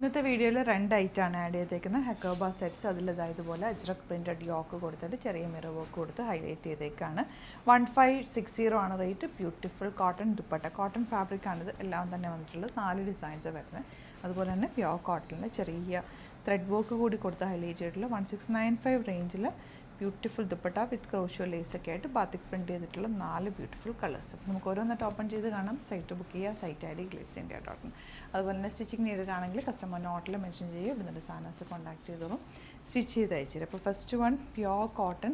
ഇന്നത്തെ വീഡിയോയിൽ രണ്ട് ഐറ്റമാണ് ആഡ് ചെയ്തേക്കുന്നത്. ഹക്കോബ സെറ്റ്സ് അതിലിതായതുപോലെ അജ്രക് പ്രിൻറ്റഡ് യോക്ക് കൊടുത്തിട്ട് ചെറിയ മിറർ വർക്ക് കൊടുത്ത് ഹൈലൈറ്റ് ചെയ്തേക്കാണ്. 1560 ആണ് rate. Beautiful cotton dupatta, cotton fabric ആണിത്. എല്ലാം തന്നെ വന്നിട്ടുള്ളത് 4 ഡിസൈൻസ് വരുന്നത്. അതുപോലെ തന്നെ പ്യോർ കോട്ടണിൽ ചെറിയ ത്രെഡ് വർക്ക് കൂടി കൊടുത്ത് ഹൈലൈറ്റ് ചെയ്തിട്ടുള്ള 1695 റേഞ്ചിൽ ബ്യൂട്ടിഫുൾ ദുപ്പട്ട വിത്ത് ക്രോഷ്യോ ലേസൊക്കെ ആയിട്ട് ബാത്തിക് പ്രിൻറ്റ് ചെയ്തിട്ടുള്ള 4 ബ്യൂട്ടിഫുൾ കളേഴ്സ്. നമുക്ക് ഓരോന്നിട്ട് ഓപ്പൺ ചെയ്ത് കാണാം. സൈറ്റ് ബുക്ക് ചെയ്യുക. Site ID glitzeindia.in. അതുപോലെ തന്നെ സ്റ്റിച്ചിങ് നീഡഡ് ആണെങ്കിൽ കസ്റ്റമർ നോട്ടിൽ മെൻഷൻ ചെയ്യുക. ഇവിടെ നിന്ന് സാധനസ് കോൺടാക്ട് ചെയ്തോളും, സ്റ്റിച്ച് ചെയ്ത് അയച്ചുതരും. അപ്പോൾ first one pure cotton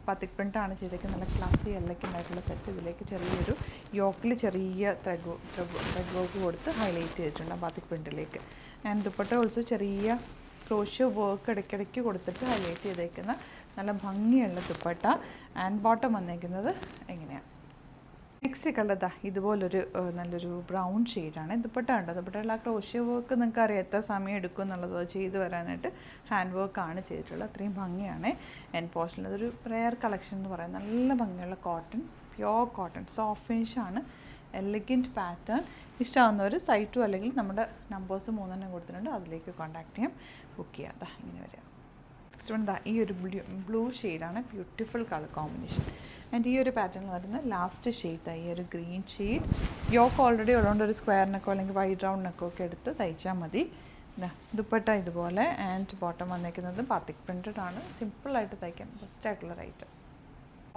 batik പ്രിൻ്റാണ് ചെയ്തേക്കുന്നത്. നല്ല ക്ലാസി എല്ലക്കുണ്ടായിട്ടുള്ള സെറ്റ്. ഇതിലേക്ക് ചെറിയൊരു യോക്കിൽ ചെറിയ ത്രെഡ് വർക്ക് കൊടുത്ത് ഹൈലൈറ്റ് ചെയ്തിട്ടുണ്ട് ബാത്തിക് പ്രിൻറ്റിലേക്ക്. ആൻഡ് ദുപ്പട്ട ഓൾസോ ചെറിയ ക്രോഷ്യോ വർക്ക് ഇടയ്ക്കിടയ്ക്ക് കൊടുത്തിട്ട് ഹൈലൈറ്റ് ചെയ്തേക്കുന്ന നല്ല ഭംഗിയുള്ള ദുപ്പട്ട. ആൻഡ് ബോട്ടം വന്നേക്കുന്നത് എങ്ങനെയാണ്. നെക്സ്റ്റ് കളർ ഇതുപോലൊരു നല്ലൊരു ബ്രൗൺ ഷെയ്ഡാണ്. ദുപ്പട്ട ഉണ്ട്. ദുപ്പട്ടയുള്ള ആ ക്രോഷ്യോ വർക്ക് നിങ്ങൾക്ക് അറിയാം എത്ര സമയം എടുക്കും എന്നുള്ളത്. അത് ചെയ്ത് വരാനായിട്ട് ഹാൻഡ് വർക്കാണ് ചെയ്തിട്ടുള്ളത്. അത്രയും ഭംഗിയാണ്. എൻ പോർഷനിൽ അതൊരു റെയർ കളക്ഷൻ എന്ന് പറയാം. നല്ല ഭംഗിയുള്ള കോട്ടൺ, പ്യോർ കോട്ടൺ, സോഫ്റ്റ് ഫിനിഷാണ്. Elegant pattern. ഇഷ്ടമാകുന്നവർ സൈറ്റു അല്ലെങ്കിൽ നമ്മുടെ നമ്പേഴ്സ് 3 കൊടുത്തിട്ടുണ്ട്, അതിലേക്ക് കോൺടാക്ട് ചെയ്യാം, ബുക്ക് ചെയ്യാം. ഇങ്ങനെ വരാം. നെക്സ്റ്റ് വൺ ഈ ഒരു ബ്ലൂ ഷെയ്ഡാണ്. Beautiful colour combination. ആൻഡ് ഈ ഒരു പാറ്റേണിൽ വരുന്ന ലാസ്റ്റ് ഷെയ്ഡ് ഈ ഒരു ഗ്രീൻ ഷെയ്ഡ്. യോക്ക് ഓൾറെഡി ഉള്ളതുകൊണ്ട് ഒരു സ്ക്വയറിനൊക്കെ അല്ലെങ്കിൽ വൈറ്റ് റൗണ്ടിനൊക്കെ ഒക്കെ എടുത്ത് തയ്ച്ചാൽ മതി. ദുപ്പട്ട ഇതുപോലെ. ആൻഡ് ബോട്ടം വന്നേക്കുന്നത് ബാത്തിക് പ്രിൻറ്റഡ് ആണ്. സിമ്പിളായിട്ട് തയ്ക്കാം. ബെസ്റ്റായിട്ടുള്ള item.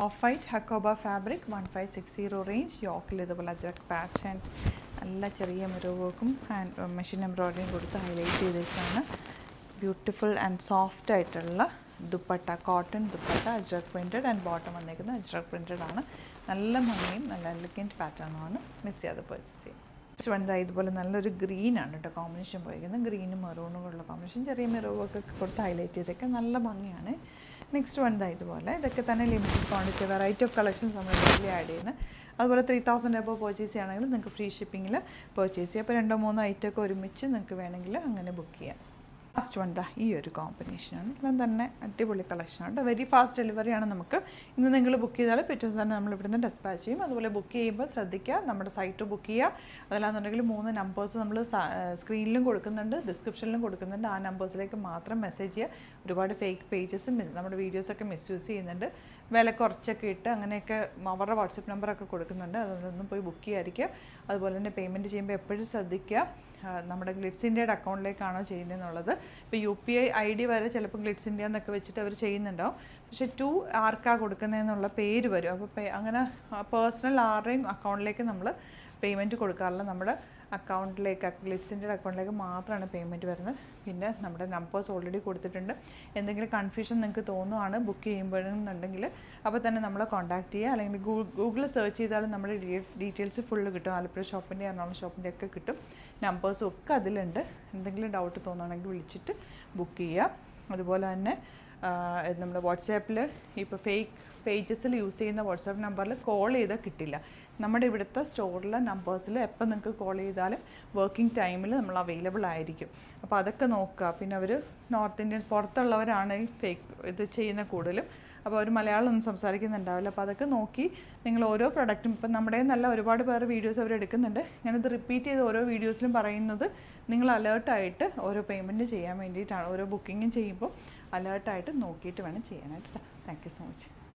Off white Hakoba fabric 1560 range. യോക്കിൽ ഇതുപോലെ അജ്രക് പാറ്റേൺ നല്ല ചെറിയ മിറർ വർക്കും ഹാൻഡ് മെഷീൻ എംബ്രോയിഡറിയും കൊടുത്ത് ഹൈലൈറ്റ് ചെയ്തേക്കാണ്. ബ്യൂട്ടിഫുൾ ആൻഡ് സോഫ്റ്റ് ആയിട്ടുള്ള dupatta, cotton dupatta, ajrak printed. And bottom വന്നേക്കുന്നത് അജ്രക് പ്രിൻറ്റഡ് ആണ്. നല്ല ഭംഗിയും നല്ല എലഗൻറ്റ് പാറ്റേണുമാണ്. മിസ് ചെയ്യാതെ പർച്ചേസ് ചെയ്യും. നെക്സ്റ്റ് വൺ ഇതുപോലെ നല്ലൊരു ഗ്രീനാണ് കേട്ടോ കോമ്പിനേഷൻ പോയിരിക്കുന്നത്. ഗ്രീനും മെറൂണുമുള്ള കോമ്പിനേഷൻ. ചെറിയ മിറർ വർക്ക് കൊടുത്ത് ഹൈലൈറ്റ് ചെയ്തൊക്കെ നല്ല ഭംഗിയാണ്. നെക്സ്റ്റ് വൺ ഇതുപോലെ. ഇതൊക്കെ തന്നെ limited quantity variety of collections നമ്മൾ ഡെയിലി ആഡ് ചെയ്യുന്നത്. അതുപോലെ 3000 എബോ പർച്ചേസ് ചെയ്യുകയാണെങ്കിൽ നിങ്ങൾക്ക് ഫ്രീ ഷിപ്പിങ്ങിൽ പർച്ചേസ് ചെയ്യാം. അപ്പോൾ 2-3 ഐറ്റമൊക്കെ ഒരുമിച്ച് നിങ്ങൾക്ക് വേണമെങ്കിൽ അങ്ങനെ ബുക്ക് ചെയ്യാം. ലാസ്റ്റ് വൺ ഈ ഒരു കോമ്പിനേഷനാണ്. എല്ലാം തന്നെ അടിപൊളി കളക്ഷനാണ്. വെരി ഫാസ്റ്റ് ഡെലിവറിയാണ്. നമുക്ക് ഇന്ന് നിങ്ങൾ ബുക്ക് ചെയ്താൽ പിറ്റേ ദിവസം തന്നെ നമ്മൾ ഇവിടുന്ന് ഡെസ്പാച്ച് ചെയ്യും. അതുപോലെ ബുക്ക് ചെയ്യുമ്പോൾ ശ്രദ്ധിക്കുക, നമ്മുടെ സൈറ്റ് ബുക്ക് ചെയ്യുക. അതല്ലാന്നുണ്ടെങ്കിൽ 3 നമ്പേഴ്സ് നമ്മൾ സ്ക്രീനിലും കൊടുക്കുന്നുണ്ട്, ഡിസ്ക്രിപ്ഷനിലും കൊടുക്കുന്നുണ്ട്. ആ നമ്പേഴ്സിലേക്ക് മാത്രം മെസ്സേജ് ചെയ്യുക. ഒരുപാട് ഫേക്ക് പേജസ് നമ്മുടെ വീഡിയോസൊക്കെ മിസ്യൂസ് ചെയ്യുന്നുണ്ട്. വില കുറച്ചൊക്കെ ഇട്ട് അങ്ങനെയൊക്കെ അവരുടെ വാട്സപ്പ് നമ്പറൊക്കെ കൊടുക്കുന്നുണ്ട്. അതൊന്നും പോയി ബുക്ക് ചെയ്യാതിരിക്കുക. അതുപോലെ തന്നെ പേയ്മെൻറ്റ് ചെയ്യുമ്പോൾ എപ്പോഴും ശ്രദ്ധിക്കുക നമ്മുടെ ഗ്ലിറ്റ്സിൻ്റെയുടെ അക്കൗണ്ടിലേക്കാണോ ചെയ്യുന്നതെന്നുള്ളത്. ഇപ്പോൾ UPI ID വരെ ചിലപ്പോൾ ഗ്ലിറ്റ്സ് ഇന്ത്യ എന്നൊക്കെ വെച്ചിട്ട് അവർ ചെയ്യുന്നുണ്ടാവും. പക്ഷേ ആർക്കാണ് കൊടുക്കുന്നതെന്നുള്ള പേര് വരും. അപ്പോൾ അങ്ങനെ പേഴ്സണൽ ആരുടെയും അക്കൗണ്ടിലേക്ക് നമ്മൾ പേയ്മെൻറ്റ് കൊടുക്കാറില്ല. നമ്മുടെ അക്കൗണ്ടിലേക്ക്, ഗ്ലിറ്റ്സിൻ്റെ അക്കൗണ്ടിലേക്ക് മാത്രമാണ് പേയ്മെൻറ്റ് വരുന്നത്. പിന്നെ നമ്മുടെ നമ്പേഴ്സ് ഓൾറെഡി കൊടുത്തിട്ടുണ്ട്. എന്തെങ്കിലും കൺഫ്യൂഷൻ നിങ്ങൾക്ക് തോന്നുവാണ് ബുക്ക് ചെയ്യുമ്പോഴെന്നുണ്ടെങ്കിൽ അപ്പോൾ തന്നെ നമ്മളെ കോൺടാക്ട് ചെയ്യുക. അല്ലെങ്കിൽ ഗൂഗിളിൽ സെർച്ച് ചെയ്താലും നമ്മുടെ ഡീറ്റെയിൽസ് ഫുള്ള് കിട്ടും. ആലപ്പുഴ ഷോപ്പിൻ്റെ, എറണാകുളം ഷോപ്പിൻ്റെ ഒക്കെ കിട്ടും. നമ്പേഴ്സും ഒക്കെ അതിലുണ്ട്. എന്തെങ്കിലും ഡൗട്ട് തോന്നുകയാണെങ്കിൽ വിളിച്ചിട്ട് ബുക്ക് ചെയ്യുക. അതുപോലെ തന്നെ നമ്മുടെ വാട്സാപ്പിൽ ഇപ്പോൾ ഫേക്ക് പേജസിൽ യൂസ് ചെയ്യുന്ന വാട്സാപ്പ് നമ്പറിൽ കോൾ ചെയ്താൽ കിട്ടില്ല. നമ്മുടെ ഇവിടുത്തെ സ്റ്റോറിലെ നമ്പേഴ്സിൽ എപ്പോൾ നിങ്ങൾക്ക് കോൾ ചെയ്താലും വർക്കിംഗ് ടൈമിൽ നമ്മൾ അവൈലബിൾ ആയിരിക്കും. അപ്പോൾ അതൊക്കെ നോക്കുക. പിന്നെ അവർ നോർത്ത് ഇന്ത്യൻസ് പുറത്തുള്ളവരാണ് ഈ ഫേക്ക് ഇത് ചെയ്യുന്ന കൂടുതലും. അപ്പോൾ അവർ മലയാളം ഒന്നും സംസാരിക്കുന്നുണ്ടാവില്ല. അപ്പോൾ അതൊക്കെ നോക്കി നിങ്ങൾ ഓരോ പ്രൊഡക്റ്റും, ഇപ്പം നമ്മുടെ നല്ല ഒരുപാട് പേര് വീഡിയോസ് അവർ എടുക്കുന്നുണ്ട്. ഞാനിത് റിപ്പീറ്റ് ചെയ്ത് ഓരോ വീഡിയോസിലും പറയുന്നത് നിങ്ങൾ അലേർട്ടായിട്ട് ഓരോ പേയ്മെൻറ്റ് ചെയ്യാൻ വേണ്ടിയിട്ടാണ്. ഓരോ ബുക്കിങ്ങും ചെയ്യുമ്പോൾ അലേർട്ടായിട്ട് നോക്കിയിട്ട് വേണം ചെയ്യാനായിട്ട്. Thank you so much.